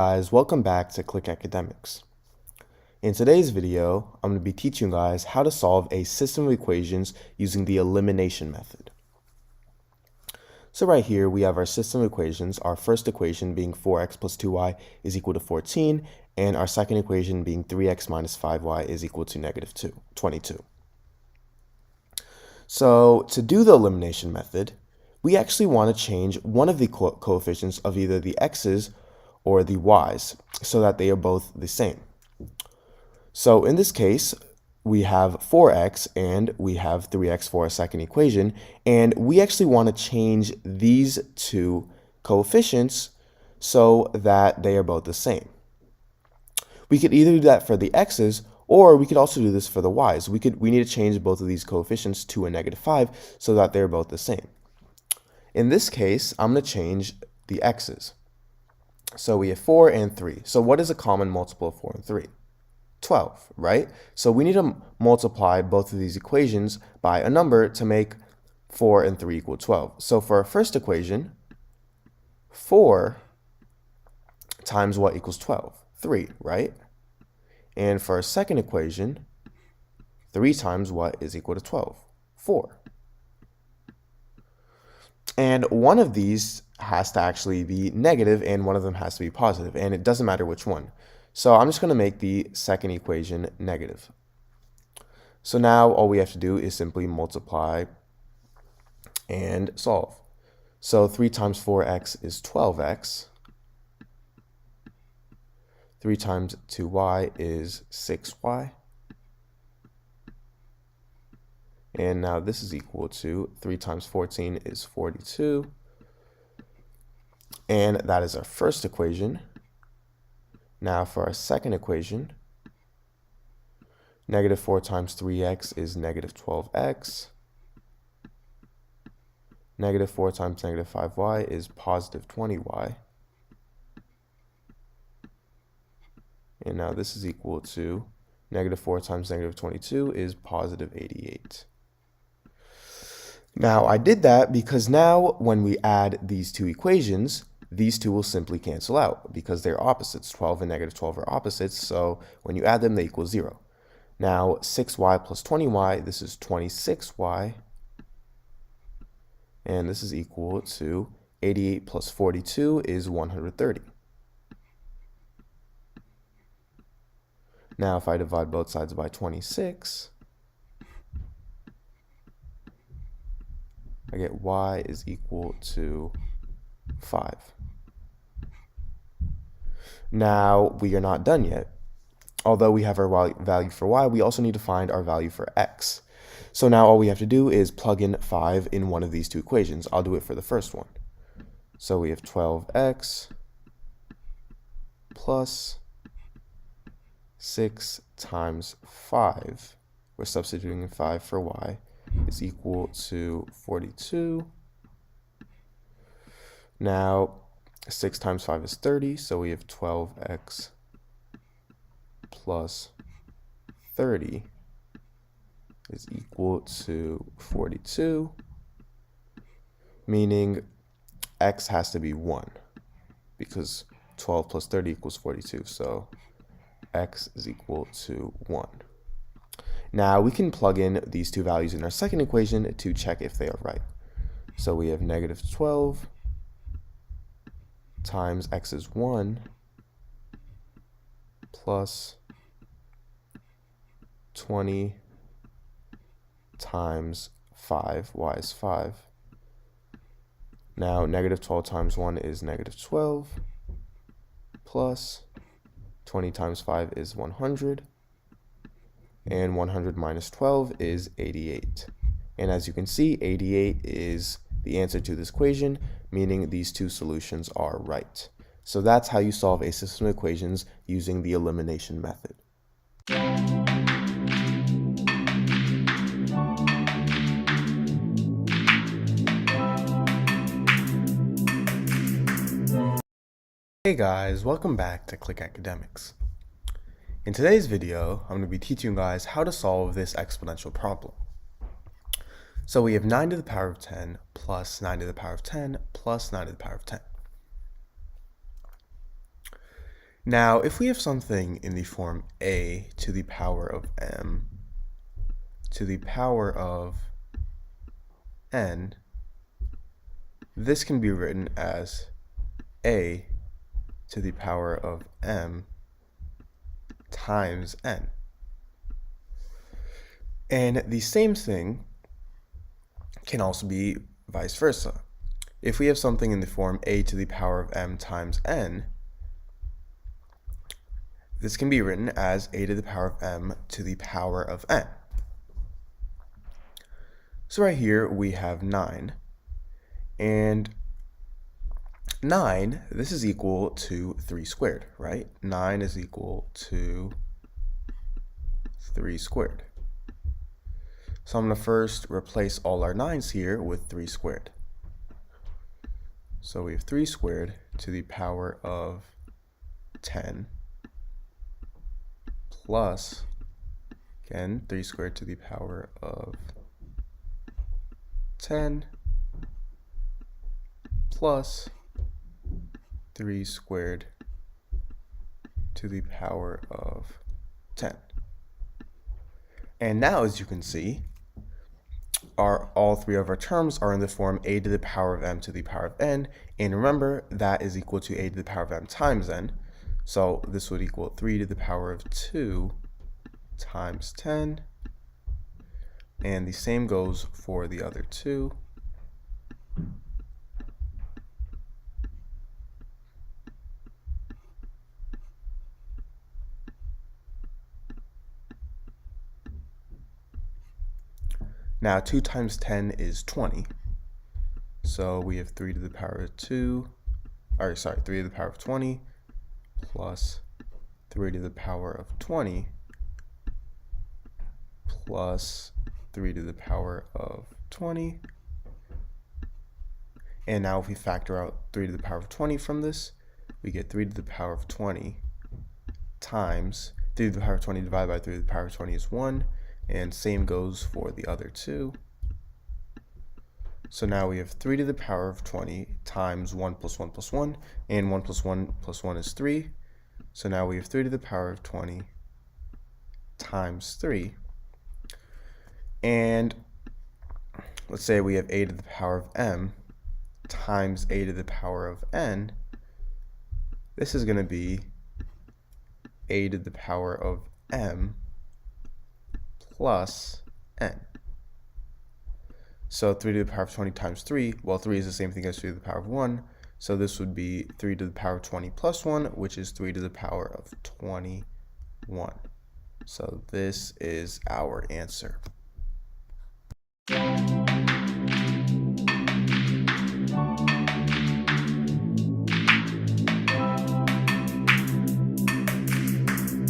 Guys, welcome back to Click Academics. In today's video, I'm going to be teaching you guys how to solve a system of equations using the elimination method. So right here, we have our system of equations, our first equation being 4x plus 2y is equal to 14, and our second equation being 3x minus 5y is equal to negative 22. So to do the elimination method, we actually want to change one of the coefficients of either the x's or the y's so that they are both the same. So in this case, we have 4x and we have 3x for a second equation, and we actually want to change these two coefficients so that they are both the same. We could either do that for the x's, or we could also do this for the y's. We need to change both of these coefficients to a negative 5 so that they're both the same. In this case, I'm going to change the x's. So we have 4 and 3. So what is a common multiple of 4 and 3? 12, right? So we need to multiply both of these equations by a number to make 4 and 3 equal 12. So for our first equation, 4 times what equals 12? 3, right? And for our second equation, 3 times what is equal to 12? 4. And one of these has to actually be negative and one of them has to be positive, and it doesn't matter which one. So I'm just going to make the second equation negative. So now all we have to do is simply multiply and solve. So 3 times 4x is 12x. 3 times 2y is 6y. And now this is equal to 3 times 14 is 42. And that is our first equation. Now for our second equation, negative 4 times 3x is negative 12x. Negative 4 times negative 5y is positive 20y. And now this is equal to negative 4 times negative 22 is positive 88. Now I did that because now when we add these two equations, these two will simply cancel out because they're opposites. 12 and negative 12 are opposites, so when you add them, they equal 0. Now 6y plus 20y, this is 26y, and this is equal to 88 plus 42 is 130. Now if I divide both sides by 26, I get y is equal to 5. Now, we are not done yet. Although we have our value for y, we also need to find our value for x. So now all we have to do is plug in 5 in one of these two equations. I'll do it for the first one. So we have 12x plus 6 times 5. We're substituting 5 for y is equal to 42. Now, 6 times 5 is 30, so we have 12x plus 30 is equal to 42, meaning x has to be 1, because 12 plus 30 equals 42, so x is equal to 1. Now, we can plug in these two values in our second equation to check if they are right. So we have negative 12 times x is 1 plus 20 times 5, y is 5. Now negative 12 times 1 is negative 12 plus 20 times 5 is 100, and 100 minus 12 is 88. And as you can see, 88 is the answer to this equation, meaning these two solutions are right. So that's how you solve a system of equations using the elimination method. Hey guys, welcome back to Click Academics. In today's video, I'm going to be teaching you guys how to solve this exponential problem. So we have 9 to the power of 10 plus 9 to the power of 10 plus 9 to the power of 10. Now, if we have something in the form a to the power of m to the power of n, this can be written as a to the power of m times n. And the same thing can also be vice versa. If we have something in the form a to the power of m times n, this can be written as a to the power of m to the power of n. So right here we have 9, and 9, this is equal to 3 squared, right? 9 is equal to 3 squared. So I'm going to first replace all our 9's here with 3 squared. So we have 3 squared to the power of 10 plus, again, 3 squared to the power of 10 plus 3 squared to the power of 10. And now, as you can see, all three of our terms are in the form a to the power of m to the power of n, and remember that is equal to a to the power of m times n. So this would equal 3 to the power of 2 times 10, and the same goes for the other two. Now 2 times 10 is 20. So we have 3 to the power of 3 to the power of 20 plus 3 to the power of 20 plus 3 to the power of 20. And now if we factor out 3 to the power of 20 from this, we get 3 to the power of 20 times 3 to the power of 20 divided by 3 to the power of 20 is 1. And same goes for the other two. So now we have 3 to the power of 20 times 1 plus 1 plus 1, and 1 plus 1 plus 1 is 3. So now we have 3 to the power of 20 times 3. And let's say we have a to the power of m times a to the power of n. This is going to be a to the power of m plus n. So 3 to the power of 20 times 3, well, 3 is the same thing as 3 to the power of 1. So this would be 3 to the power of 20 plus 1, which is 3 to the power of 21. So this is our answer.